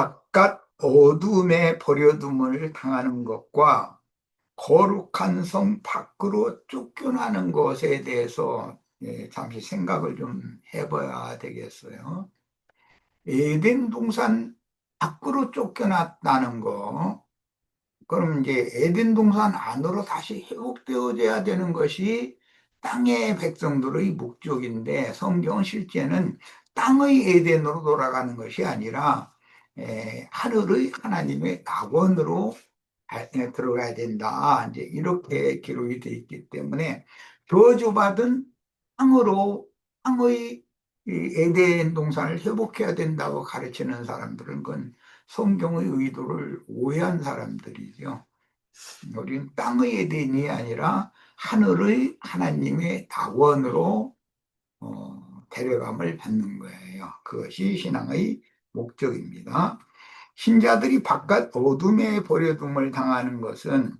바깥 어둠에 버려둠을 당하는 것과 거룩한 성 밖으로 쫓겨나는 것에 대해서 잠시 생각을 좀 해봐야 되겠어요. 에덴 동산 밖으로 쫓겨났다는 거, 그럼 이제 에덴 동산 안으로 다시 회복되어져야 되는 것이 땅의 백성들의 목적인데, 성경은 실제는 땅의 에덴으로 돌아가는 것이 아니라 하늘의 하나님의 낙원으로 들어가야 된다, 이제 이렇게 기록이 되어 있기 때문에 저주받은 땅으로, 땅의 이 에덴 동산을 회복해야 된다고 가르치는 사람들은 그건 성경의 의도를 오해한 사람들이죠. 우리는 땅의 에덴이 아니라 하늘의 하나님의 낙원으로 데려감을 받는 거예요. 그것이 신앙의 목적입니다. 신자들이 바깥 어둠에 버려둠을 당하는 것은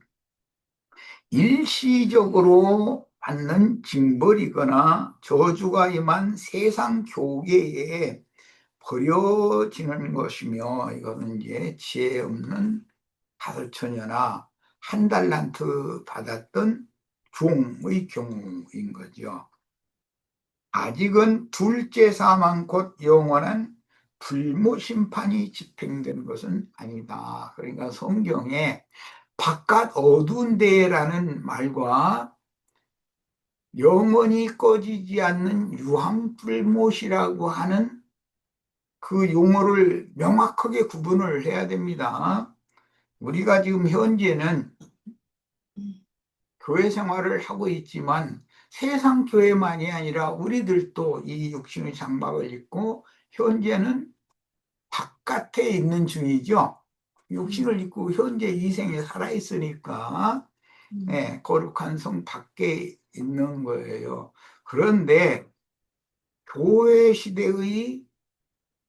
일시적으로 받는 징벌이거나 저주가 임한 세상 교계에 버려지는 것이며, 이것은 이제 지혜 없는 다섯처녀나 한 달란트 받았던 종의 경우인 거죠. 아직은 둘째 사망 곧 영원한 불모 심판이 집행되는 것은 아니다. 그러니까 성경에 바깥 어두운 데라는 말과 영원히 꺼지지 않는 유황불못이라고 하는 그 용어를 명확하게 구분을 해야 됩니다. 우리가 지금 현재는 교회 생활을 하고 있지만 세상 교회만이 아니라 우리들도 이 육신의 장막을 입고 현재는 바깥에 있는 중이죠. 육신을 입고 현재 이 생에 살아있으니까 거룩한 성 밖에 있는 거예요. 그런데 교회 시대의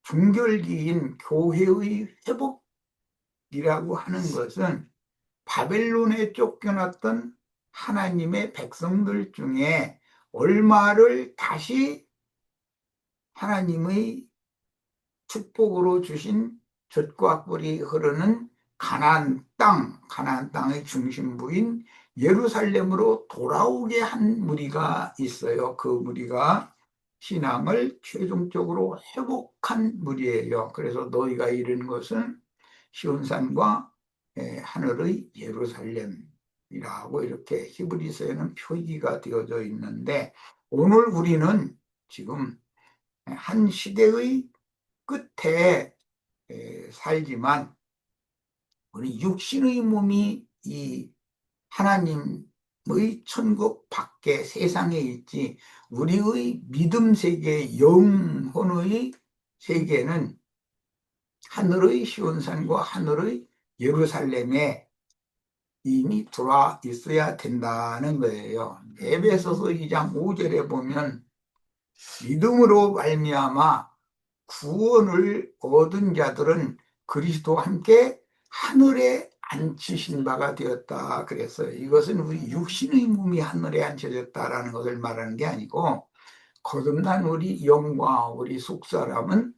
중결기인 교회의 회복이라고 하는 것은 바벨론에 쫓겨났던 하나님의 백성들 중에 얼마를 다시 하나님의 축복으로 주신 젖과 꿀이 흐르는 가나안 땅의 중심부인 예루살렘으로 돌아오게 한 무리가 있어요. 그 무리가 신앙을 최종적으로 회복한 무리예요. 그래서 너희가 이르는 것은 시온산과 하늘의 예루살렘이라고 이렇게 히브리서에는 표기가 되어져 있는데, 오늘 우리는 지금 한 시대의 끝에 살지만 우리 육신의 몸이 이 하나님의 천국 밖에 세상에 있지, 우리의 믿음 세계, 영혼의 세계는 하늘의 시온산과 하늘의 예루살렘에 이미 들어와 있어야 된다는 거예요. 에베소서 2장 5절에 보면 믿음으로 말미암아 구원을 얻은 자들은 그리스도와 함께 하늘에 앉히신 바가 되었다 그랬어요. 이것은 우리 육신의 몸이 하늘에 앉혀졌다라는 것을 말하는 게 아니고, 거듭난 우리 영과 우리 속사람은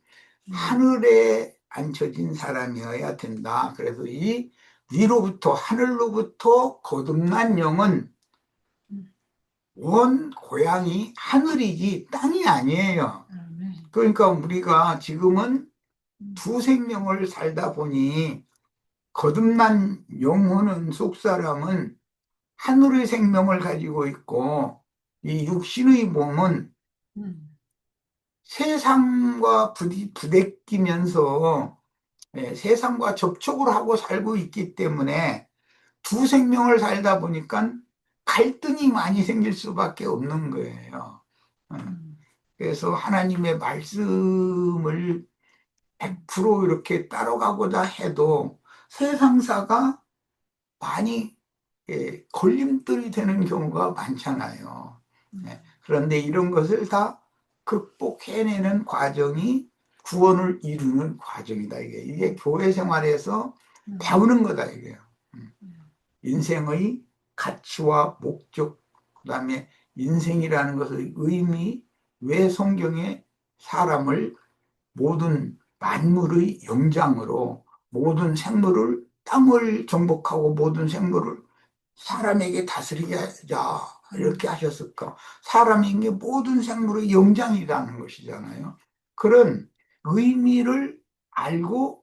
하늘에 앉혀진 사람이어야 된다. 그래서 이 위로부터, 하늘로부터 거듭난 영은 원 고향이 하늘이지 땅이 아니에요. 그러니까 우리가 지금은 두 생명을 살다 보니 거듭난 영혼은, 속사람은 하늘의 생명을 가지고 있고, 이 육신의 몸은 세상과 부대끼면서 세상과 접촉을 하고 살고 있기 때문에 두 생명을 살다 보니까 갈등이 많이 생길 수밖에 없는 거예요. 그래서 하나님의 말씀을 100% 이렇게 따라가고자 해도 세상사가 많이 걸림돌이 되는 경우가 많잖아요. 그런데 이런 것을 다 극복해내는 과정이 구원을 이루는 과정이다. 이게 교회 생활에서 배우는 거다, 이게요. 인생의 가치와 목적, 그다음에 인생이라는 것의 의미, 왜 성경에 사람을 모든 만물의 영장으로 모든 생물을 땅을 정복하고 모든 생물을 사람에게 다스리게 하자 이렇게 하셨을까? 사람에게 모든 생물의 영장이라는 것이잖아요. 그런 의미를 알고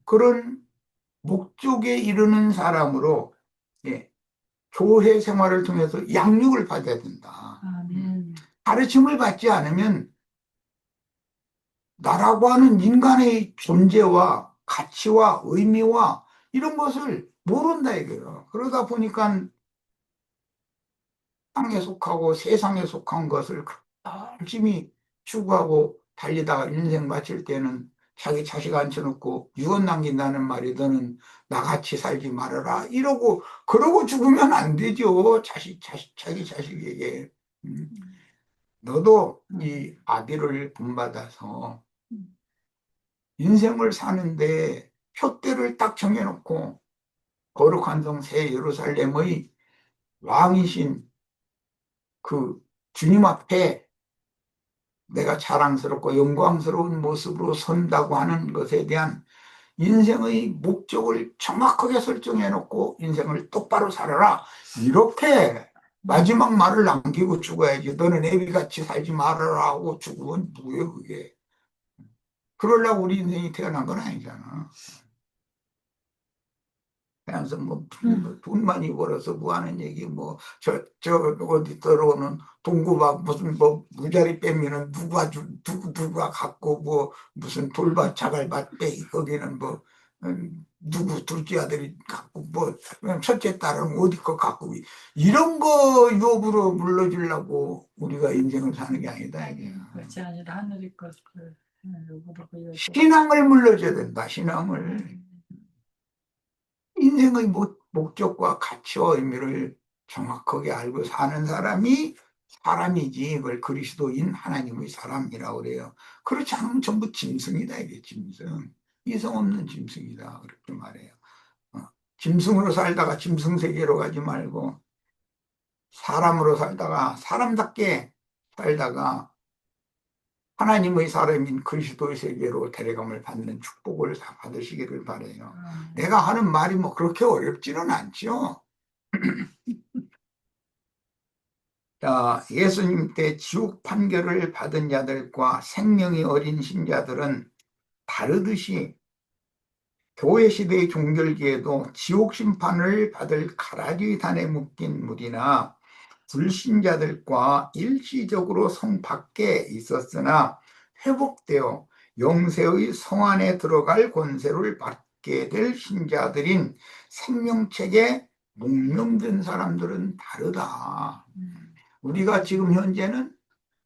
그런 목적에 이르는 사람으로 예, 교회 생활을 통해서 양육을 받아야 된다. 가르침을 받지 않으면 나라고 하는 인간의 존재와 가치와 의미와 이런 것을 모른다 이거예요. 그러다 보니까 땅에 속하고 세상에 속한 것을 열심히 추구하고 달리다가 인생 마칠 때는 자기 자식 앉혀놓고 유언 남긴다는 말이 너는 나같이 살지 말아라 이러고 그러고 죽으면 안 되죠. 자기 자식에게. 음. 너도 이 아비를 본받아서 인생을 사는데 표대를 딱 정해놓고 거룩한 성 새 예루살렘의 왕이신 그 주님 앞에 내가 자랑스럽고 영광스러운 모습으로 선다고 하는 것에 대한 인생의 목적을 정확하게 설정해놓고 인생을 똑바로 살아라. 이렇게 마지막 말을 남기고 죽어야지. 너는 애비같이 살지 말아라 하고 죽으면 뭐예요, 그게. 그러려고 우리 인생이 태어난 건 아니잖아. 그래서 돈 많이 벌어서 뭐 하는 얘기, 어디 들어오는 동구박 무슨 무자리 빼면은 누가 갖고 무슨 돌밭 자갈밭 빼, 거기는 누구 둘째 아들이 갖고 그냥 첫째 딸은 어디 거 갖고 이런 거 유업으로 물러주려고 우리가 인생을 사는 게 아니다, 이게. 그렇지 아니라 하늘의 것을 요구를 보여줘. 신앙을 물러줘야 된다, 신앙을. 인생의 목적과 가치와 의미를 정확하게 알고 사는 사람이 사람이지, 그걸 그리스도인 하나님의 사람이라고 그래요. 그렇지 않으면 전부 짐승이다, 이게 짐승. 이성 없는 짐승이다, 그렇게 말해요. 짐승으로 살다가 짐승 세계로 가지 말고 사람으로 살다가 사람답게 살다가 하나님의 사람인 그리스도의 세계로 데려감을 받는 축복을 다 받으시기를 바라요. 내가 하는 말이 그렇게 어렵지는 않죠. 자, 예수님 때 지옥 판결을 받은 자들과 생명이 어린 신자들은 다르듯이 교회 시대의 종결기에도 지옥 심판을 받을 가라지 단에 묶인 무리나 불신자들과 일시적으로 성 밖에 있었으나 회복되어 영세의 성 안에 들어갈 권세를 받게 될 신자들인 생명책에 목명된 사람들은 다르다. 우리가 지금 현재는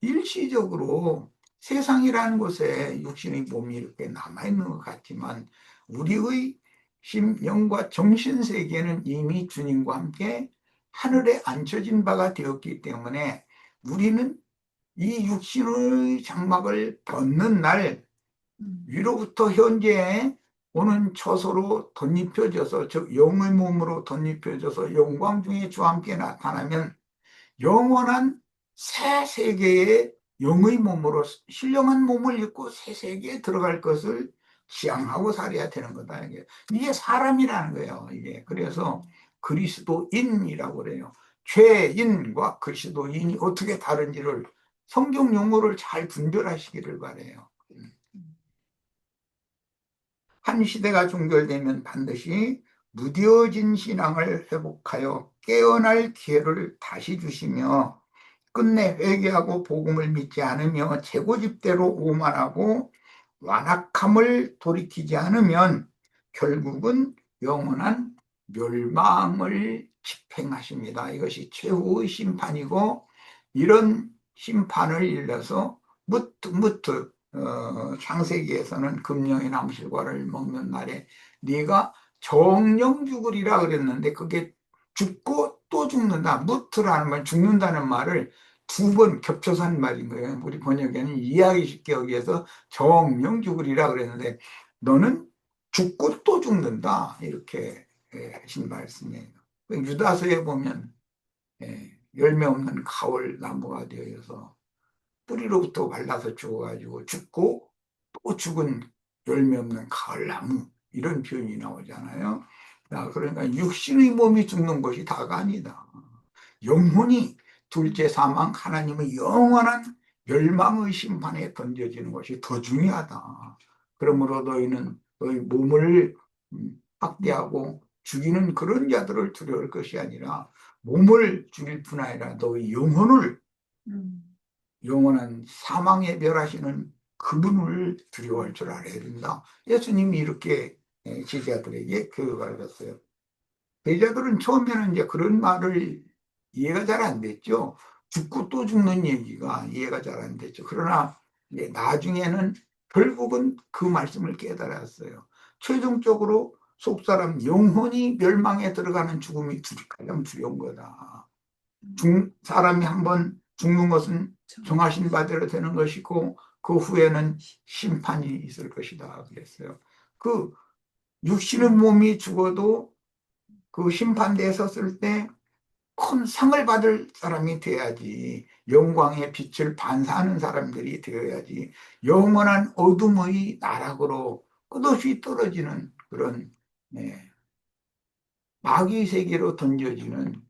일시적으로 세상이라는 곳에 육신의 몸이 이렇게 남아있는 것 같지만 우리의 심령과 정신세계는 이미 주님과 함께 하늘에 앉혀진 바가 되었기 때문에 우리는 이 육신의 장막을 벗는 날 위로부터 현재에 오는 처소로 덧입혀져서 즉 영의 몸으로 덧입혀져서 영광 중에 주와 함께 나타나면 영원한 새 세계의 영의 몸으로 신령한 몸을 입고 새 세계에 들어갈 것을 지향하고 살아야 되는 거다. 이게 사람이라는 거예요. 이게 그래서 그리스도인이라고 그래요. 죄인과 그리스도인이 어떻게 다른지를 성경 용어를 잘 분별하시기를 바래요. 한 시대가 종결되면 반드시 무뎌진 신앙을 회복하여 깨어날 기회를 다시 주시며 끝내 회개하고 복음을 믿지 않으며 재고집대로 오만하고 완악함을 돌이키지 않으면 결국은 영원한 멸망을 집행하십니다. 이것이 최후의 심판이고 이런 심판을 일러서 무트 창세기에서는 금령의 남실과를 먹는 날에 네가 정령 죽으리라 그랬는데 그게 죽고 또 죽는다. 무트라는 말, 죽는다는 말을 두 번 겹쳐서 한 말인 거예요. 우리 번역에는 이해하기 쉽게 하기 위해서 정령 죽으리라 그랬는데 너는 죽고 또 죽는다. 이렇게 하신 말씀이에요. 유다서에 보면 열매 없는 가을 나무가 되어서 뿌리로부터 발라서 죽어가지고 죽고 또 죽은 열매 없는 가을나무 이런 표현이 나오잖아요. 그러니까 육신의 몸이 죽는 것이 다가 아니다. 영혼이 둘째 사망 하나님의 영원한 멸망의 심판에 던져지는 것이 더 중요하다. 그러므로 너희는 너희 몸을 학대하고 죽이는 그런 자들을 두려울 것이 아니라 몸을 죽일 뿐 아니라 너희 영혼을 음, 영원한 사망에 멸하시는 그분을 두려워할 줄 알아야 된다. 예수님이 이렇게 제자들에게 교육을 했어요. 제자들은 처음에는 이제 그런 말을 이해가 잘 안 됐죠. 죽고 또 죽는 얘기가 이해가 잘 안 됐죠. 그러나 이제 나중에는 결국은 그 말씀을 깨달았어요. 최종적으로 속사람 영혼이 멸망에 들어가는 죽음이 가장 두려운 거다. 사람이 한번 죽는 것은 정하신 바대로 되는 것이고 그 후에는 심판이 있을 것이다 그랬어요. 그 육신의 몸이 죽어도 그 심판대에 섰을 때 큰 상을 받을 사람이 돼야지, 영광의 빛을 반사하는 사람들이 되어야지, 영원한 어둠의 나락으로 끝없이 떨어지는 그런 마귀의 세계로 던져지는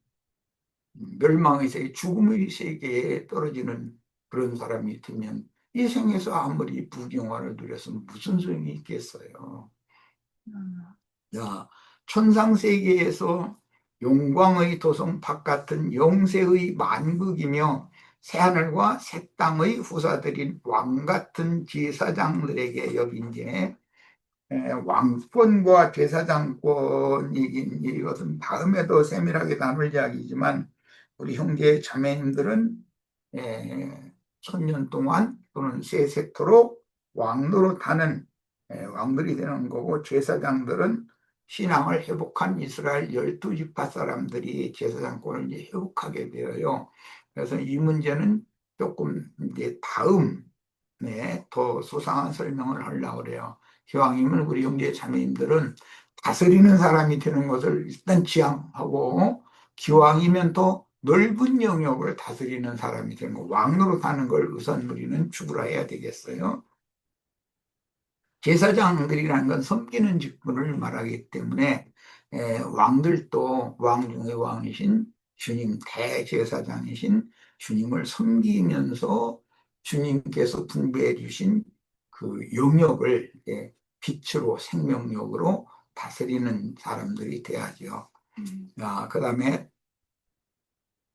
멸망의 세계, 죽음의 세계에 떨어지는 그런 사람이 되면 이 생에서 아무리 부귀영화를 누려서 무슨 소용이 있겠어요. 음, 야, 천상 세계에서 영광의 도성 바깥은 영세의 만국이며 새하늘과 새 땅의 후사들인 왕 같은 제사장들에게 여긴제 왕권과 제사장권 이것은 다음에도 세밀하게 나눌 이야기지만 우리 형제 자매님들은 천년 동안 또는 세세토록 왕노릇하는 왕들이 되는 거고 제사장들은 신앙을 회복한 이스라엘 12지파 사람들이 제사장권을 이제 회복하게 되어요. 그래서 이 문제는 조금 이제 다음 더 소상한 설명을 하려고 그래요. 기왕이면 우리 형제 자매님들은 다스리는 사람이 되는 것을 일단 지향하고 기왕이면 더 넓은 영역을 다스리는 사람이 되는 거, 왕으로 사는 걸 우선 우리는 추구해야 되겠어요. 제사장들이라는 건 섬기는 직분을 말하기 때문에 왕들도 왕 중의 왕이신 주님, 대제사장이신 주님을 섬기면서 주님께서 분배해 주신 그 영역을 빛으로 생명력으로 다스리는 사람들이 돼야죠. 그다음에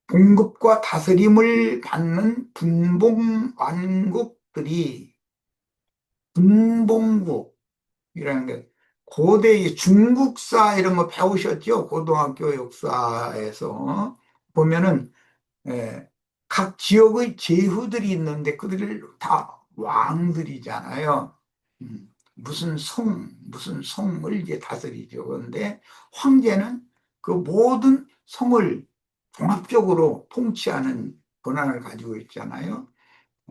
봉급과 다스림을 받는 분봉왕국들이 분봉국 이라는 게 고대의 중국사 이런 거 배우셨죠? 고등학교 역사에서 보면은 각 지역의 제후들이 있는데 그들을 다 왕들이잖아요. 무슨 성을 이제 다스리죠. 그런데 황제는 그 모든 성을 종합적으로 통치하는 권한을 가지고 있잖아요.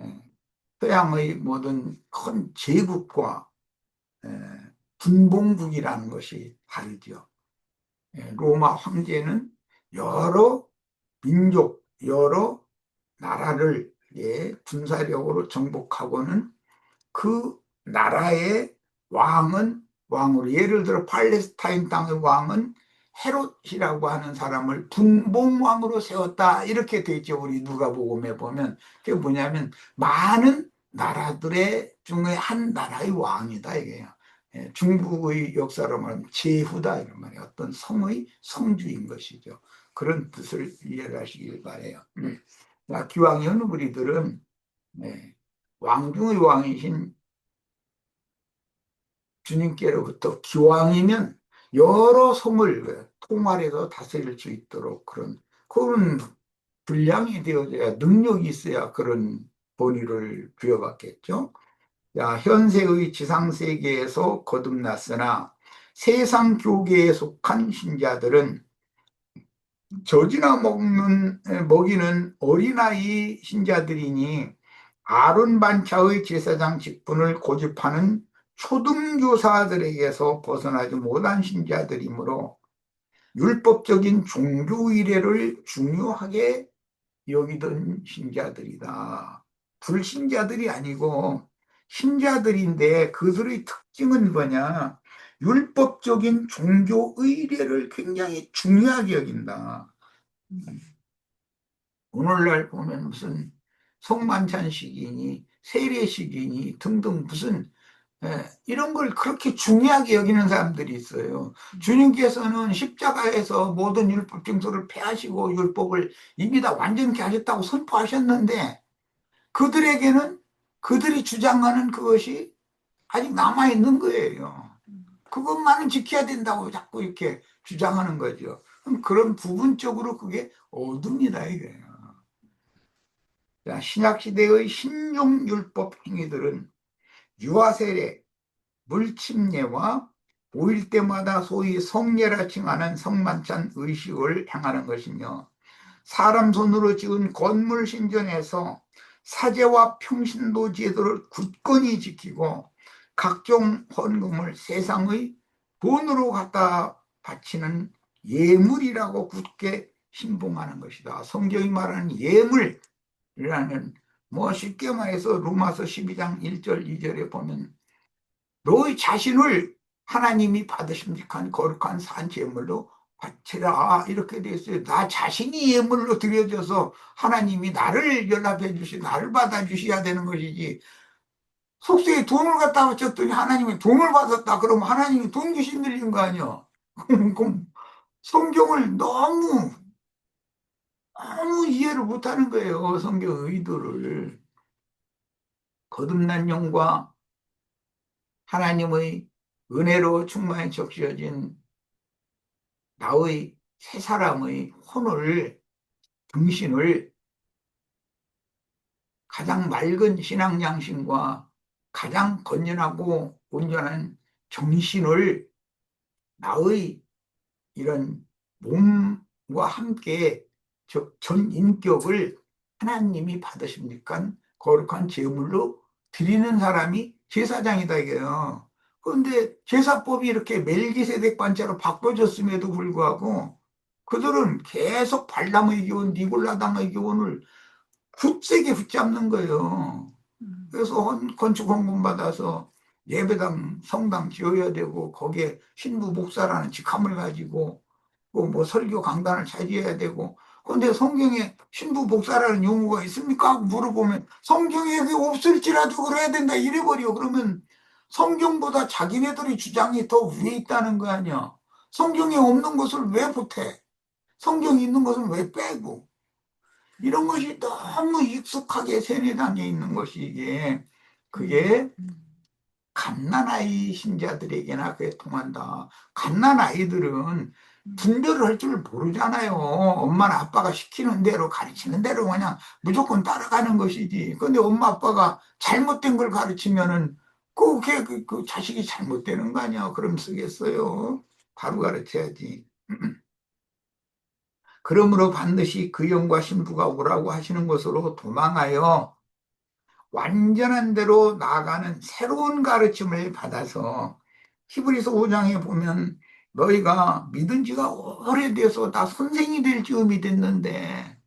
예, 서양의 모든 큰 제국과 예, 분봉국이라는 것이 다르죠. 로마 황제는 여러 민족, 여러 나라를 군사력으로 정복하고는 그 나라의 왕으로 예를 들어 팔레스타인 땅의 왕은 헤롯이라고 하는 사람을 분봉왕으로 세웠다 이렇게 돼 있죠. 우리 누가복음에 보면 그게 뭐냐면 많은 나라들의 중에 한 나라의 왕이다 이게요. 중국의 역사로 말하면 제후다 이런 말이에요. 어떤 성의 성주인 것이죠. 그런 뜻을 이해를 하시길 바래요. 기왕이면 우리들은 왕 중의 왕이신 주님께로부터 기왕이면 여러 성을 통할해서 다스릴 수 있도록 그런 분량이 되어져야 능력이 있어야 그런 본의를 부여받겠죠. 자, 현세의 지상세계에서 거듭났으나 세상 교계에 속한 신자들은 젖이나 먹이는 어린아이 신자들이니 아론 반차의 제사장 직분을 고집하는 초등교사들에게서 벗어나지 못한 신자들이므로 율법적인 종교 의례를 중요하게 여기던 신자들이다. 불신자들이 아니고 신자들인데 그들의 특징은 뭐냐? 율법적인 종교 의례를 굉장히 중요하게 여긴다. 오늘날 보면 무슨 성만찬식이니 세례식이니 등등 무슨 이런 걸 그렇게 중요하게 여기는 사람들이 있어요. 주님께서는 십자가에서 모든 율법 징조를 폐하시고 율법을 이미 다 완전케 하셨다고 선포하셨는데 그들에게는 그들이 주장하는 그것이 아직 남아있는 거예요. 그것만은 지켜야 된다고 자꾸 이렇게 주장하는 거죠. 그럼 그런 부분적으로 그게 어둡니다, 이게. 신약시대의 신종율법 행위들은 유아세례, 물침례와 5일 때마다 소위 성례라 칭하는 성만찬 의식을 행하는 것이며 사람 손으로 지은 건물 신전에서 사제와 평신도 제도를 굳건히 지키고 각종 헌금을 세상의 돈으로 갖다 바치는 예물이라고 굳게 신봉하는 것이다. 성경이 말하는 예물이라는 뭐 쉽게 말해서 로마서 12장 1절 2절에 보면 너희 자신을 하나님이 받으심직한 거룩한 산 제물로 바치라 이렇게 되어 있어요. 나 자신이 예물로 드려져서 하나님이 나를 연합해 주시 나를 받아 주셔야 되는 것이지 속세에 돈을 갖다 바쳤더니 하나님이 돈을 받았다 그러면 하나님이 돈 귀신 들린 거 아니야. 그럼 성경을 너무 이해를 못하는 거예요. 성경 의도를. 거듭난 영과 하나님의 은혜로 충만히 적셔진 나의 새 사람의 혼을, 정신을 가장 맑은 신앙 양심과 가장 건전하고 온전한 정신을 나의 이런 몸과 함께 즉 전 인격을 하나님이 받으십니까? 거룩한 제물로 드리는 사람이 제사장이다 이게요. 그런데 제사법이 이렇게 멜기세덱 반차로 바꿔졌음에도 불구하고 그들은 계속 발람의 교훈, 니골라당의 교훈을 굳세게 붙잡는 거예요. 그래서 건축 헌금 받아서 예배당, 성당 지어야 되고 거기에 신부 목사라는 직함을 가지고 뭐 설교 강단을 차지해야 되고 그런데 성경에 신부 목사라는 용어가 있습니까? 하고 물어보면 성경에 그게 없을지라도 그래야 된다 이래버려. 그러면 성경보다 자기네들의 주장이 더 위에 있다는 거 아니야. 성경에 없는 것을 왜 보태? 성경이 있는 것은 왜 빼고? 이런 것이 너무 익숙하게 세뇌당해 있는 것이 이게 그게 갓난아이 신자들에게나 그게 통한다. 갓난아이들은 분별을 할 줄 모르잖아요. 엄마나 아빠가 시키는 대로 가르치는 대로 그냥 무조건 따라가는 것이지. 근데 엄마 아빠가 잘못된 걸 가르치면은 그게 그 자식이 잘못되는 거 아니야. 그럼 쓰겠어요. 바로 가르쳐야지. 그러므로 반드시 그 영과 신부가 오라고 하시는 것으로 도망하여 완전한 대로 나아가는 새로운 가르침을 받아서 히브리서 5장에 보면 너희가 믿은 지가 오래돼서 다 선생이 될 즈음이 됐는데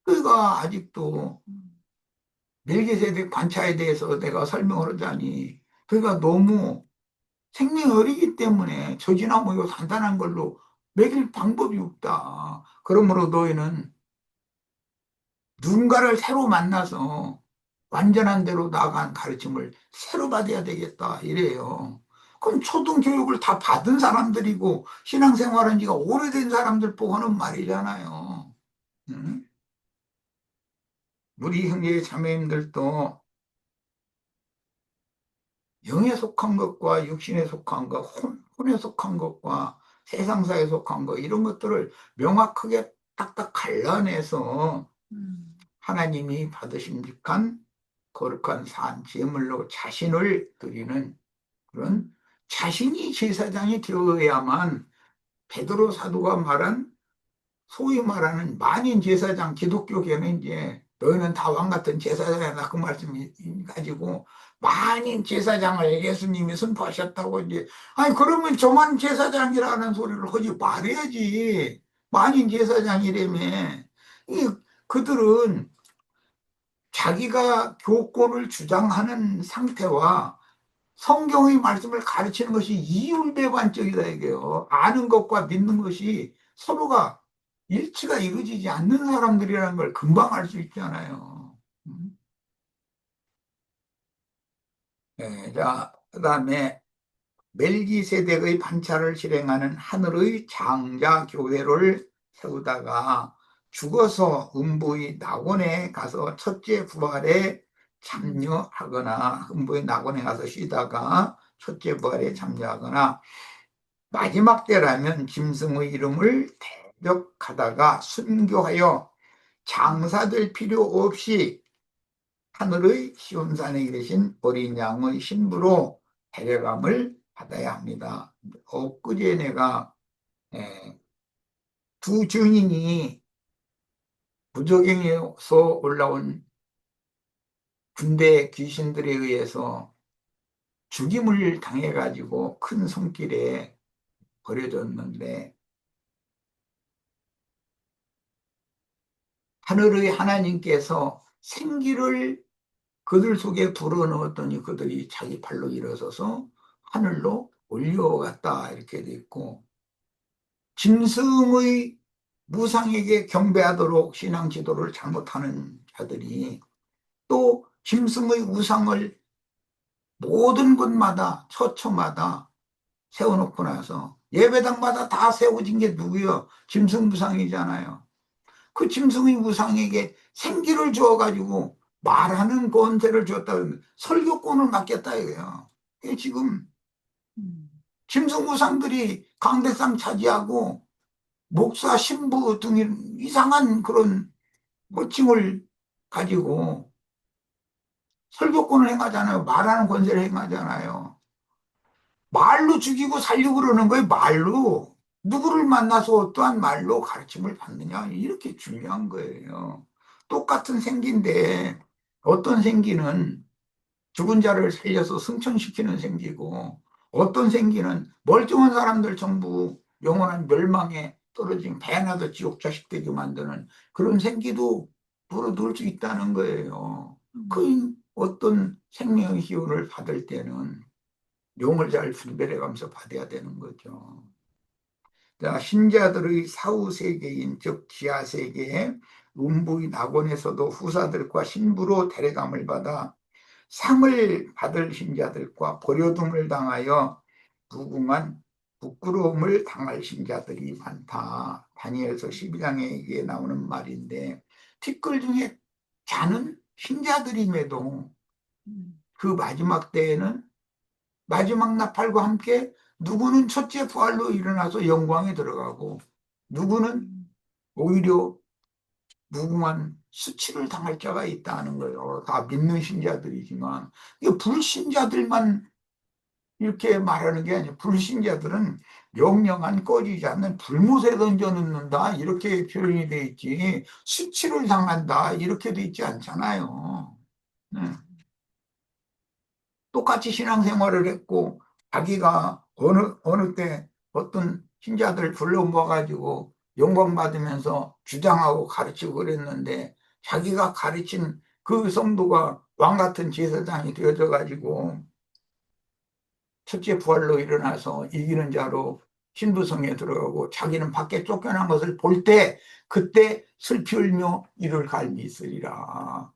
그가 아직도 멜기세덱 반차에 대해서 내가 설명을 하자니 그가 너무 생명이 어리기 때문에 젖이나 뭐 이거 간단한 걸로 먹일 방법이 없다. 그러므로 너희는 누군가를 새로 만나서 완전한 대로 나아간 가르침을 새로 받아야 되겠다 이래요. 그럼 초등교육을 다 받은 사람들이고 신앙생활한 지가 오래된 사람들 보고 하는 말이잖아요. 응? 우리 형제 자매님들도 영에 속한 것과 육신에 속한 것, 혼에 속한 것과 세상사에 속한 것 이런 것들을 명확하게 딱딱 갈라내서 하나님이 받으심직한 거룩한 산 제물로 자신을 드리는 그런 자신이 제사장이 되어야만 베드로 사도가 말한 소위 말하는 만인 제사장 기독교계는 이제 너희는 다 왕 같은 제사장이다 그 말씀 가지고 만인 제사장을 예수님이 선포하셨다고 이제 아니 그러면 저만 제사장이라는 소리를 하지 말아야지 만인 제사장이라며 이 그들은 자기가 교권을 주장하는 상태와 성경의 말씀을 가르치는 것이 이율배반적이다 이게요. 아는 것과 믿는 것이 서로가 일치가 이루어지지 않는 사람들이라는 걸 금방 알 수 있잖아요. 음. 네, 자, 그다음에 멜기세덱의 반차를 실행하는 하늘의 장자 교회를 세우다가 죽어서 음부의 낙원에 가서 첫째 부활에 참여하거나 음부의 낙원에 가서 쉬다가 첫째 부활에 참여하거나 마지막 때라면 짐승의 이름을 대적하다가 순교하여 장사될 필요 없이 하늘의 시온산에 계신 어린 양의 신부로 데려감을 받아야 합니다. 엊그제 내가 예, 두 증인이 부적행에서 올라온 군대 귀신들에 의해서 죽임을 당해가지고 큰 손길에 버려졌는데 하늘의 하나님께서 생기를 그들 속에 불어넣었더니 그들이 자기 발로 일어서서 하늘로 올려갔다 이렇게 돼 있고 짐승의 무상에게 경배하도록 신앙 지도를 잘못하는 자들이 또 짐승의 우상을 모든 곳마다 처처마다 세워놓고 나서 예배당마다 다 세워진 게 누구요? 짐승 무상이잖아요. 그 짐승의 우상에게 생기를 주어가지고 말하는 권세를 줬다 그러면 설교권을 맡겼다 이거예요. 이게 지금 음, 짐승 우상들이 강대상 차지하고 목사, 신부 등 이상한 그런 호칭을 가지고 설교권을 행하잖아요. 말하는 권세를 행하잖아요. 말로 죽이고 살리고 그러는 거예요. 말로. 누구를 만나서 어떠한 말로 가르침을 받느냐. 이렇게 중요한 거예요. 똑같은 생기인데 어떤 생기는 죽은 자를 살려서 승천시키는 생기고 어떤 생기는 멀쩡한 사람들 전부 영원한 멸망에 떨어진 배나도 지옥 자식 되게 만드는 그런 생기도 불어넣을 수 있다는 거예요. 음, 그 어떤 생명의 기운을 받을 때는 용을 잘 분별해가면서 받아야 되는 거죠. 자, 신자들의 사후 세계인 즉 지하 세계에 음부의 낙원에서도 후사들과 신부로 데려감을 받아 상을 받을 신자들과 버려둠을 당하여 무궁한 부끄러움을 당할 신자들이 많다. 다니엘서 12장에 나오는 말인데 티끌 중에 자는 신자들임에도 음, 그 마지막 때에는 마지막 나팔과 함께 누구는 첫째 부활로 일어나서 영광에 들어가고 누구는 음, 오히려 무궁한 수치를 당할 자가 있다는 거예요. 다 믿는 신자들이지만 이게 불신자들만 이렇게 말하는 게 아니에요. 불신자들은 영영한 꺼지지 않는 불못에 던져 넣는다 이렇게 표현이 돼 있지 수치를 당한다 이렇게 돼 있지 않잖아요. 네. 똑같이 신앙생활을 했고 자기가 어느 때 어떤 신자들 불러 모아가지고 영광 받으면서 주장하고 가르치고 그랬는데 자기가 가르친 그 성도가 왕 같은 제사장이 되어져 가지고 첫째 부활로 일어나서 이기는 자로 신부성에 들어가고 자기는 밖에 쫓겨난 것을 볼 때 그때 슬피 울며 이를 갈미 있으리라.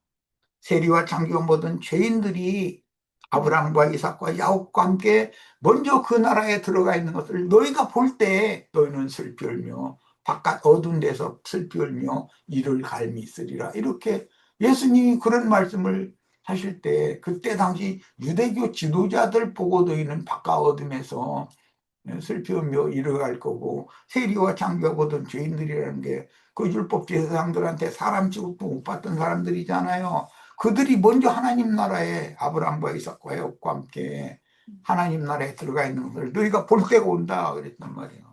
세리와 장기와 모든 죄인들이 아브라함과 이삭과 야곱과 함께 먼저 그 나라에 들어가 있는 것을 너희가 볼 때 너희는 슬피 울며 바깥 어두운 데서 슬피 울며 이를 갈미 있으리라. 이렇게 예수님이 그런 말씀을 하실 때 그때 당시 유대교 지도자들 보고 너희는 바깥 어둠에서 슬피 울며 이르갈 거고 세리와 장기와 모든 죄인들이라는 게 그 율법 제사장들한테 사람 취급도 못 받던 사람들이잖아요. 그들이 먼저 하나님 나라에 아브라함과 이삭과 야곱과 함께 하나님 나라에 들어가 있는 것을 너희가 볼 때가 온다 그랬단 말이에요.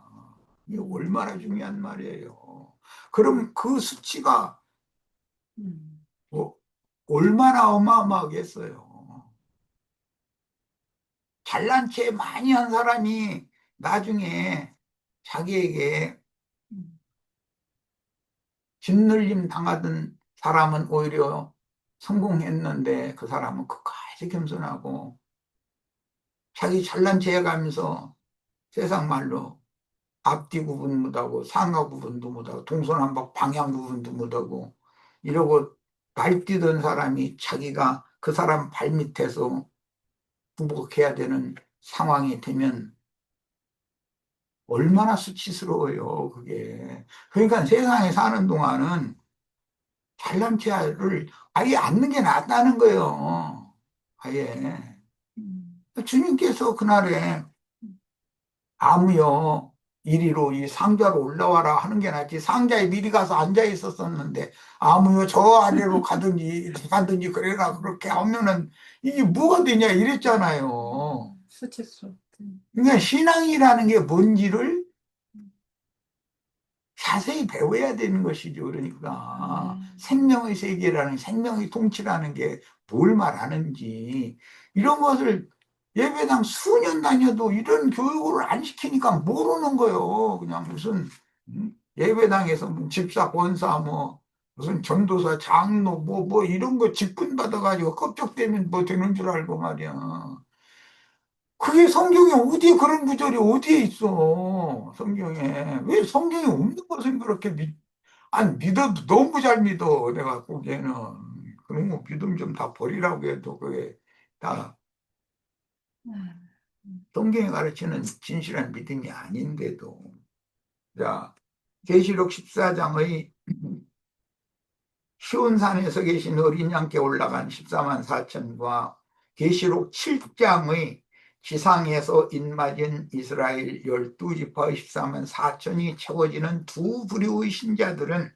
이게 음, 얼마나 중요한 말이에요. 그럼 그 수치가 음, 뭐 얼마나 어마어마하겠어요. 잘난 체 많이 한 사람이 나중에 자기에게 음, 짓눌림 당하던 사람은 오히려 성공했는데 그 사람은 끝까지 겸손하고 자기 잘난 체 해가면서 세상 말로 앞뒤 구분 못하고 상하 구분도 못하고 동서남북 방향 구분도 못하고 이러고 날뛰던 사람이 자기가 그 사람 발밑에서 굴복해야 되는 상황이 되면 얼마나 수치스러워요, 그게. 그러니까 세상에 사는 동안은 잘난 체를 아예 않는 게 낫다는 거예요. 아예. 음, 주님께서 그날에 아무여 이리로 이 상자로 올라와라 하는 게 낫지. 상자에 미리 가서 앉아 있었었는데 아무여 저 아래로 가든지 이렇게 가든지 그래라 그렇게 하면은 이게 뭐가 되냐 이랬잖아요. 수치스럽지. 그러니까 신앙이라는 게 뭔지를 자세히 배워야 되는 것이죠. 그러니까 생명의 세계라는 생명의 통치라는 게 뭘 말하는지 이런 것을 예배당 수년 다녀도 이런 교육을 안 시키니까 모르는 거예요. 그냥 무슨 예배당에서 뭐 집사, 권사, 뭐 무슨 전도사, 장로 뭐 이런 거 직분 받아가지고 껍적대면 뭐 되는 줄 알고 말이야. 그게 성경에 어디에 그런 구절이 어디에 있어? 성경에 왜 성경에 없는 것을 그렇게 아니, 믿어도 너무 잘 믿어. 내가 보기에는. 그런 거 믿음 좀 다 버리라고 해도 그게 다 성경이 가르치는 진실한 믿음이 아닌데도. 자, 계시록 14장의 시온산에서 계신 어린 양께 올라간 14만 4천과 계시록 7장의 지상에서 인맞은 이스라엘 12지파 14만 4천이 채워지는 두 부류의 신자들은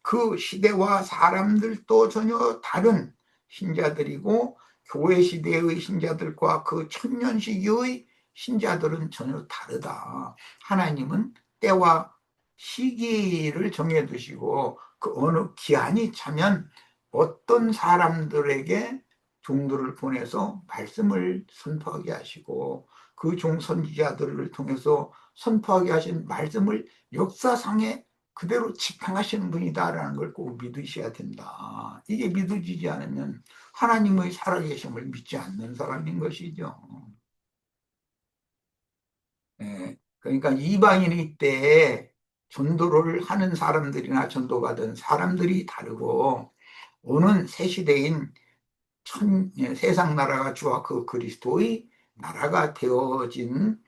그 시대와 사람들도 전혀 다른 신자들이고 교회 시대의 신자들과 그 천년 시기의 신자들은 전혀 다르다. 하나님은 때와 시기를 정해두시고 그 어느 기한이 차면 어떤 사람들에게 종들을 보내서 말씀을 선포하게 하시고 그 종 선지자들을 통해서 선포하게 하신 말씀을 역사상에 그대로 집행하시는 분이다라는 걸 꼭 믿으셔야 된다. 이게 믿어지지 않으면 하나님의 살아계심을 믿지 않는 사람인 것이죠. 예, 그러니까 이방인의 때에 전도를 하는 사람들이나 전도받은 사람들이 다르고 오는 새 시대인 세상 나라가 주와 그 그리스도의 나라가 되어진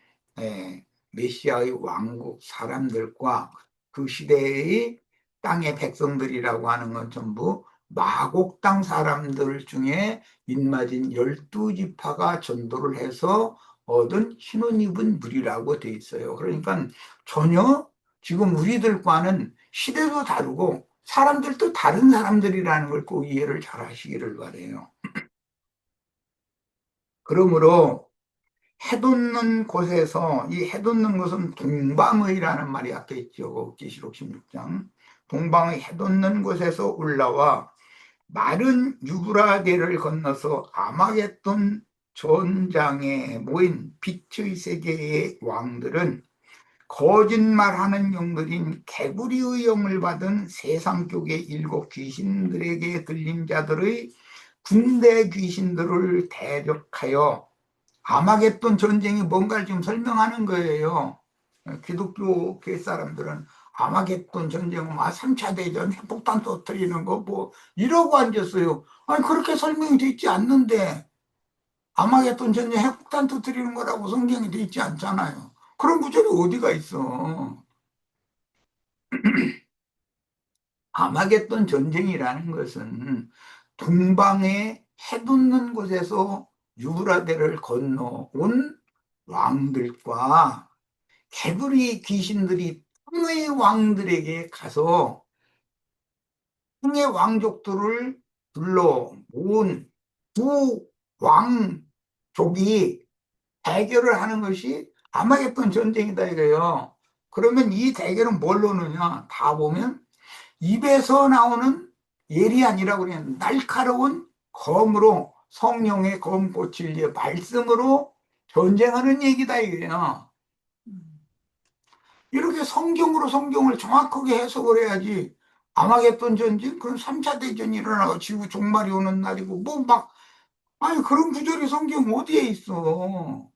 메시아의 왕국 사람들과 그 시대의 땅의 백성들이라고 하는 건 전부 마곡 땅 사람들 중에 인맞은 12지파가 전도를 해서 얻은 신혼 입은 무리라고 돼 있어요. 그러니까 전혀 지금 우리들과는 시대도 다르고 사람들도 다른 사람들이라는 걸 꼭 이해를 잘 하시기를 바래요. 그러므로 해돋는 곳에서 이 해돋는 곳은 동방의라는 말이 앞에 있죠. 계시록 16장. 동방의 해돋는 곳에서 올라와 마른 유브라데를 건너서 아마겟돈 전장에 모인 빛의 세계의 왕들은 거짓말하는 영들인 개구리의 영을 받은 세상 쪽의 일곱 귀신들에게 들린 자들의 군대 귀신들을 대적하여 아마겟돈 전쟁이 뭔가를 좀 설명하는 거예요. 기독교 사람들은 아마겟돈 전쟁은 3차 대전, 핵폭탄 터뜨리는 거 뭐 이러고 앉았어요. 아니 그렇게 설명이 돼 있지 않는데 아마겟돈 전쟁 핵폭탄 터뜨리는 거라고 성경이 돼 있지 않잖아요. 그런 구절이 어디가 있어? 아마겟돈 전쟁이라는 것은 동방에 해돋는 곳에서 유브라데를 건너온 왕들과 개구리 귀신들이 땅의 왕들에게 가서 땅의 왕족들을 불러 모은 두 왕족이 대결을 하는 것이 아마겟돈 전쟁이다 이거예요. 그러면 이 대결은 뭘로 느냐? 다 보면 입에서 나오는 예리한이라고 그러는 날카로운 검으로 성령의 검꽃을 이제 말씀으로 전쟁하는 얘기다 이거예요. 이렇게 성경으로 성경을 정확하게 해석을 해야지 아마겟돈 전쟁, 그런 3차 대전이 일어나고 지구 종말이 오는 날이고, 뭐 막, 아니, 그런 구절이 성경 어디에 있어?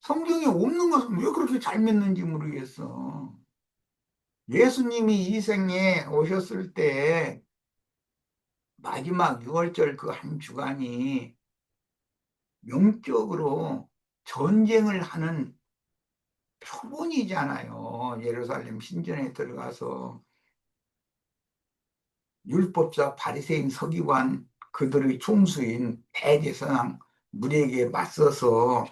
성경에 없는 것은 왜 그렇게 잘 믿는지 모르겠어. 예수님이 이 생에 오셨을 때 마지막 6월절 그 한 주간이 영적으로 전쟁을 하는 표본이잖아요. 예루살렘 신전에 들어가서 율법사 바리새인 서기관 그들의 총수인 대제사장 무리에게 맞서서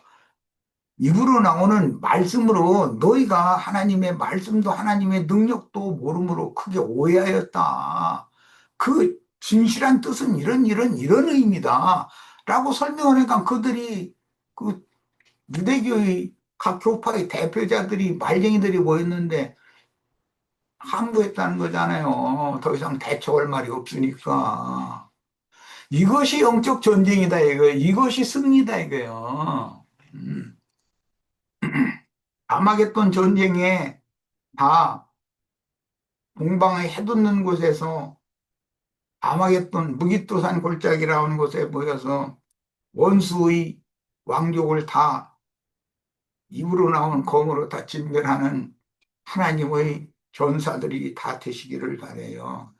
입으로 나오는 말씀으로 너희가 하나님의 말씀도 하나님의 능력도 모름으로 크게 오해하였다. 그 진실한 뜻은 이런 의미다. 라고 설명하니까 그들이 그 유대교의 각 교파의 대표자들이 말쟁이들이 모였는데 항거했다는 거잖아요. 더 이상 대처할 말이 없으니까. 이것이 영적 전쟁이다, 이거. 이것이 승리다, 이거요. 음. 아마겟돈 전쟁에 다 동방의 해돋는 곳에서 아마겟돈 무기토산 골짜기라고 하는 곳에 모여서 원수의 왕족을 다 입으로 나오는 검으로 다 진멸하는 하나님의 전사들이 다 되시기를 바래요.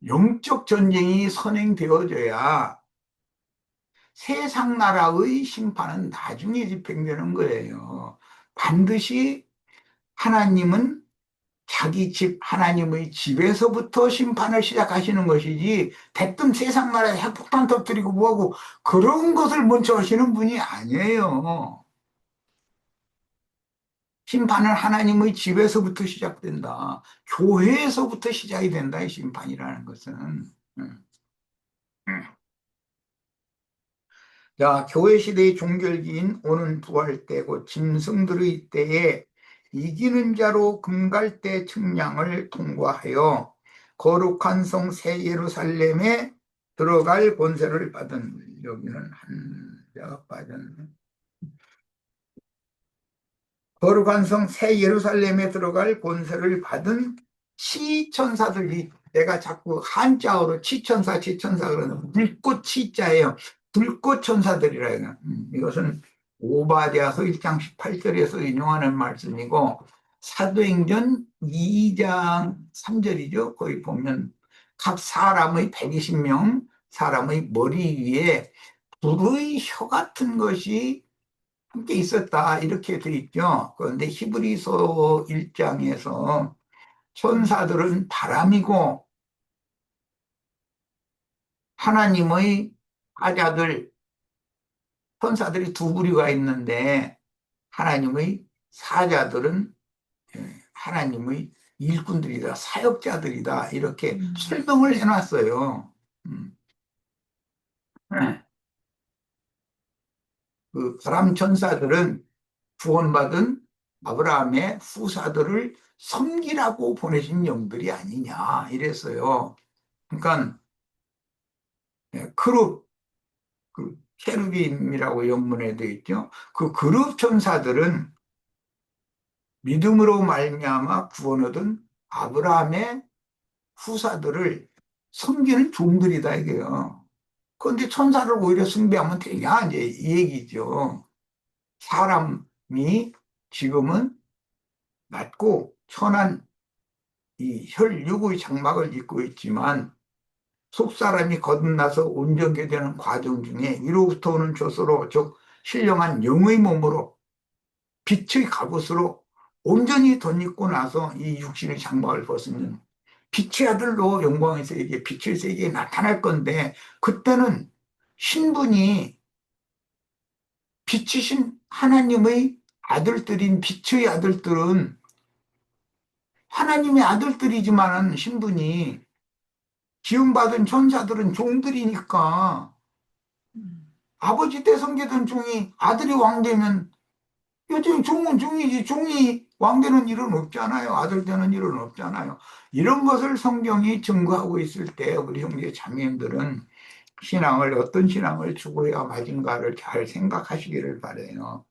영적 전쟁이 선행되어져야 세상 나라의 심판은 나중에 집행되는 거예요. 반드시 하나님은 자기 집, 하나님의 집에서부터 심판을 시작하시는 것이지, 대뜸 세상 나라에 핵폭탄 터뜨리고 뭐하고, 그런 것을 먼저 하시는 분이 아니에요. 심판은 하나님의 집에서부터 시작된다. 교회에서부터 시작이 된다, 이 심판이라는 것은. 음. 자, 교회 시대의 종결기인 오는 부활 때고 짐승들의 때에 이기는 자로 금갈대 측량을 통과하여 거룩한 성 새 예루살렘에 들어갈 권세를 받은, 여기는 한자가 빠졌네. 거룩한 성 새 예루살렘에 들어갈 권세를 받은 치천사들이, 내가 자꾸 한자어로 치천사 치천사 그러는 불꽃 치자예요. 불꽃 천사들이라 해요. 이것은 오바댜서 1장 18절에서 인용하는 말씀이고 사도행전 2장 3절이죠. 거기 보면 각 사람의 120명 사람의 머리 위에 불의 혀 같은 것이 함께 있었다 이렇게 돼 있죠. 그런데 히브리서 1장에서 천사들은 바람이고 하나님의 아자들 천사들이 두 부류가 있는데 하나님의 사자들은 하나님의 일꾼들이다, 사역자들이다 이렇게 설명을 해놨어요. 음. 그 바람 천사들은 구원받은 아브라함의 후사들을 섬기라고 보내신 영들이 아니냐 이랬어요. 그러니까 그룹, 그 케루빔이라고 영문에 되어 있죠. 그 그룹 천사들은 믿음으로 말미암아 구원 얻은 아브라함의 후사들을 섬기는 종들이다 이게요. 그런데 천사를 오히려 숭배하면 되냐 이제 이 얘기죠. 사람이 지금은 낮고 천한 이 혈육의 장막을 입고 있지만 속사람이 거듭나서 온전케 되는 과정 중에 위로부터 오는 조서로 즉 신령한 영의 몸으로 빛의 갑옷으로 온전히 덧입고 나서 이 육신의 장막을 벗으면 빛의 아들로 영광의 세계, 빛의 세계에 나타날 건데 그때는 신분이 빛이신 하나님의 아들들인 빛의 아들들은 하나님의 아들들이지만은 신분이 지음받은 천사들은 종들이니까 아버지 때 섬기던 종이 아들이 왕되면 요즘 종은 종이지 종이 왕되는 일은 없잖아요. 아들 되는 일은 없잖아요. 이런 것을 성경이 증거하고 있을 때 우리 형제 자매님들은 신앙을 어떤 신앙을 추구해야 맞은가를 잘 생각하시기를 바라요.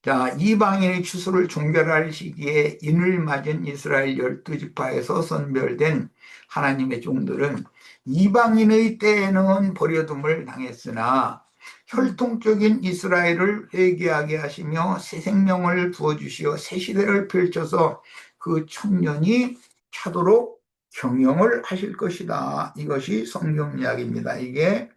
자, 이방인의 추수를 종결할 시기에 인을 맞은 이스라엘 12지파에서 선별된 하나님의 종들은 이방인의 때에는 버려둠을 당했으나 혈통적인 이스라엘을 회개하게 하시며 새 생명을 부어주시어 새 시대를 펼쳐서 그 천년이 차도록 경영을 하실 것이다. 이것이 성경 이야기입니다. 이게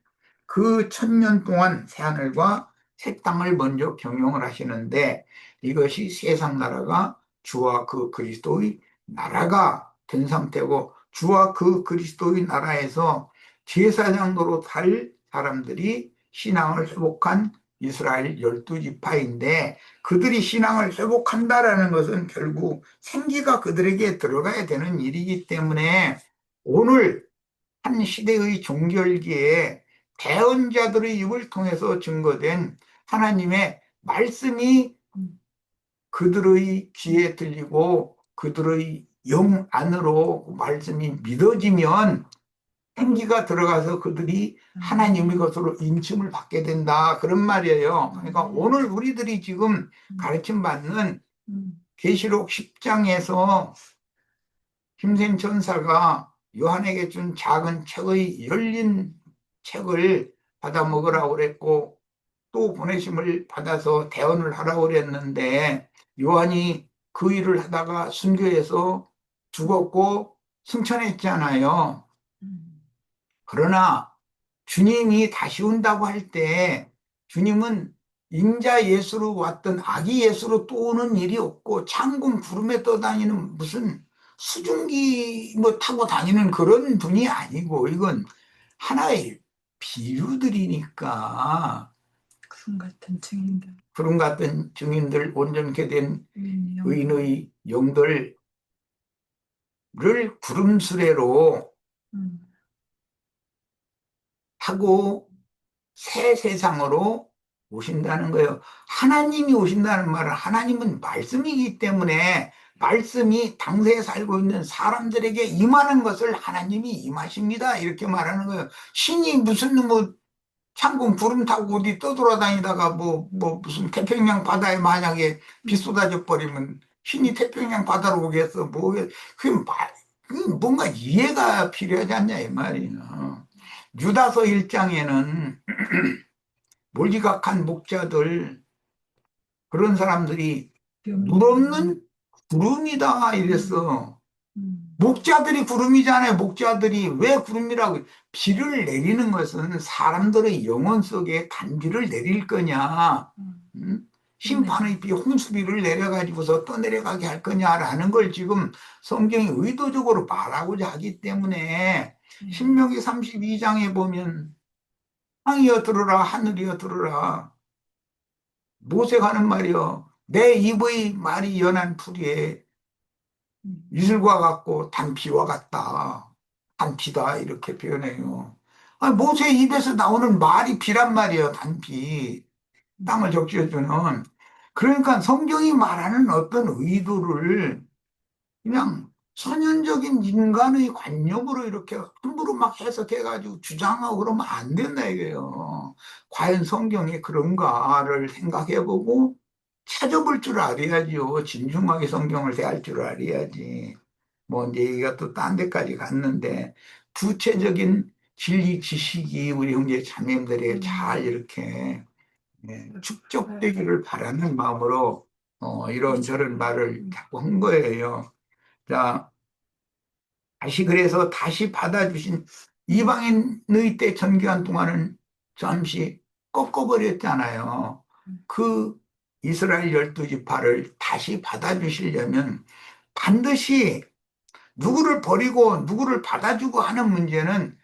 그 천년 동안 새하늘과 새 땅을 먼저 경영을 하시는데 이것이 세상 나라가 주와 그 그리스도의 나라가 된 상태고 주와 그 그리스도의 나라에서 제사장 노릇할 사람들이 신앙을 회복한 이스라엘 12지파인데 그들이 신앙을 회복한다라는 것은 결국 생기가 그들에게 들어가야 되는 일이기 때문에 오늘 한 시대의 종결기에 대언자들의 입을 통해서 증거된 하나님의 말씀이 그들의 귀에 들리고 그들의 영 안으로 말씀이 믿어지면 생기가 들어가서 그들이 하나님의 것으로 인침을 받게 된다. 그런 말이에요. 그러니까 오늘 우리들이 지금 가르침 받는 계시록 10장에서 힘센 천사가 요한에게 준 작은 책의 열린 책을 받아 먹으라고 그랬고 또 보내심을 받아서 대언을 하라고 그랬는데 요한이 그 일을 하다가 순교해서 죽었고 승천했잖아요. 그러나 주님이 다시 온다고 할 때 주님은 인자 예수로 왔던 아기 예수로 또 오는 일이 없고 창공 구름에 떠다니는 무슨 수증기 뭐 타고 다니는 그런 분이 아니고 이건 하나의 비유들이니까 구름 같은 증인들. 구름 같은 증인들 온전케 된 의인의 의인의 영들을 구름 수레로 음, 타고 새 세상으로 오신다는 거예요. 하나님이 오신다는 말은 하나님은 말씀이기 때문에 말씀이 당세에 살고 있는 사람들에게 임하는 것을 하나님이 임하십니다. 이렇게 말하는 거예요. 신이 무슨 뭐 창공 구름 타고 어디 떠돌아다니다가 뭐 무슨 태평양 바다에 만약에 비 쏟아져 버리면 신이 태평양 바다로 오겠어. 그게 뭔가 이해가 필요하지 않냐 이 말이야. 유다서 1장에는 몰지각한 목자들 그런 사람들이 물 없는 구름이다 이랬어. 목자들이 구름이잖아요. 목자들이 왜 구름이라고 비를 내리는 것은 사람들의 영혼 속에 단비를 내릴 거냐, 음? 심판의 비, 홍수비를 내려가지고서 떠내려가게 할 거냐라는 걸 지금 성경이 의도적으로 말하고자 하기 때문에 신명기 32장에 보면 땅이여 들으라 하늘이여 들으라 모세가 하는 말이요 내 입의 말이 연한 풀이에 이슬과 같고 단비와 같다 단비다 이렇게 표현해요. 아니, 모세 입에서 나오는 말이 비란 말이에요. 단비 땅을 적셔주는 그러니까 성경이 말하는 어떤 의도를 그냥 선현적인 인간의 관념으로 이렇게 함부로 막 해석해가지고 주장하고 그러면 안 된다 이거예요. 과연 성경이 그런가를 생각해보고 찾아볼 줄 알아야지요. 진중하게 성경을 대할 줄 알아야지. 뭐 이제 얘기가 또 딴 데까지 갔는데 구체적인 진리 지식이 우리 형제 자매님들에게 잘 이렇게 축적되기를 바라는 마음으로 이런저런 말을 자꾸 한 거예요. 자, 그래서 다시 받아주신 이방인의 때 전기한 동안은 잠시 꺾어버렸잖아요. 그 이스라엘 12지파를 다시 받아주시려면 반드시 누구를 버리고 누구를 받아주고 하는 문제는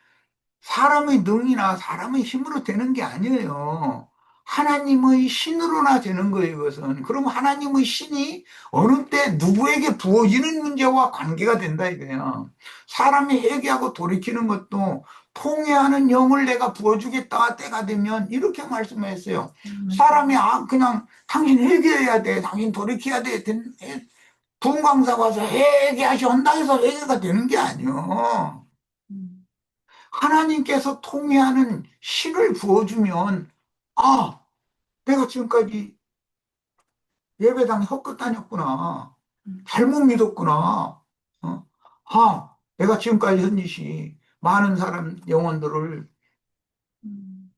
사람의 능이나 사람의 힘으로 되는 게 아니에요. 하나님의 신으로나 되는 거예요, 이것은. 그럼 하나님의 신이 어느 때 누구에게 부어지는 문제와 관계가 된다, 이거예요. 사람이 회개하고 돌이키는 것도 통회하는 영을 내가 부어주겠다, 때가 되면, 이렇게 말씀했어요. 사람이, 그냥, 당신 회개해야 돼, 당신 돌이켜야 돼, 부흥 강사 가서 회개하시온다 해서 회개가 되는 게 아니에요. 하나님께서 통해하는 신을 부어주면, 내가 지금까지 예배당에 헛것 다녔구나. 음, 잘못 믿었구나. 어? 내가 지금까지 한 짓이 많은 사람 영혼들을 음,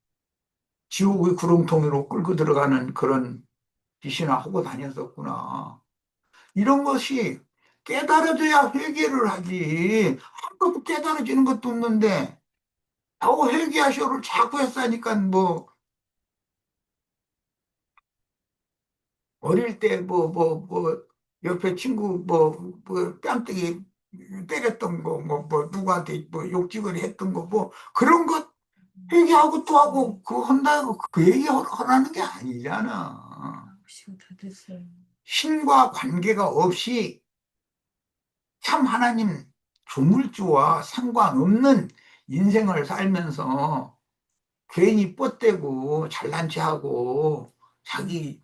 지옥의 구렁텅이로 끌고 들어가는 그런 짓이나 하고 다녔었구나. 이런 것이 깨달아져야 회개를 하지. 아무것도 깨달아지는 것도 없는데, 회개하시오를 자꾸 했으니까 뭐, 어릴 때 옆에 친구 뺨때기 때렸던 거, 누구한테 욕짓거리 했던 거, 그런 것 회개하고 또 하고, 그거 한다고 그 얘기 하라는 게 아니잖아. 9시가 다 됐어요. 신과 관계가 없이 참 하나님 조물주와 상관없는 인생을 살면서 괜히 뻗대고 잘난 체하고 자기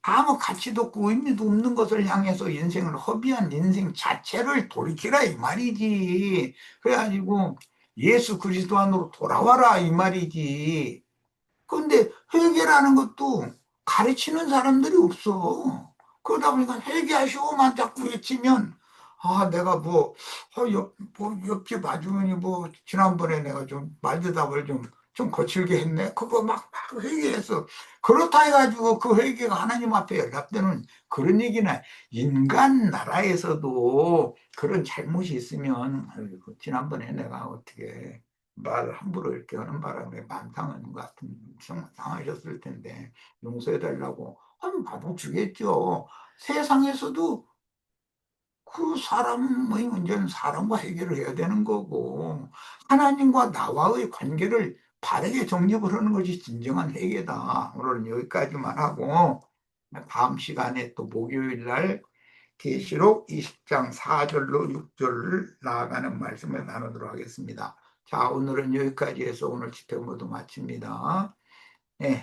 아무 가치도 없고 의미도 없는 것을 향해서 인생을 허비한 인생 자체를 돌이키라 이 말이지. 그래가지고 예수 그리스도 안으로 돌아와라 이 말이지. 그런데 회개라는 것도 가르치는 사람들이 없어. 그러다 보니까 회개하시오만 자꾸 외치면, 내가 옆집 아주머니 지난번에 내가 좀 말대답을 좀 거칠게 했네. 그거 막 회개했어. 그렇다 해가지고 그 회개가 하나님 앞에 연락되는 그런 얘기는 인간 나라에서도 그런 잘못이 있으면, 아이고, 지난번에 내가 어떻게 말 함부로 이렇게 하는 바람에 만상은 같은 상하셨을 텐데 용서해 달라고 하면 바로 주겠죠. 세상에서도 그 사람의 문제는 사람과 해결을 해야 되는 거고 하나님과 나와의 관계를 바르게 정립을 하는 것이 진정한 회개다. 오늘은 여기까지만 하고 다음 시간에 또 목요일 날 계시록 20장 4절로 6절을 나아가는 말씀을 나누도록 하겠습니다. 자, 오늘은 여기까지 해서 오늘 집회 모두 마칩니다. 네.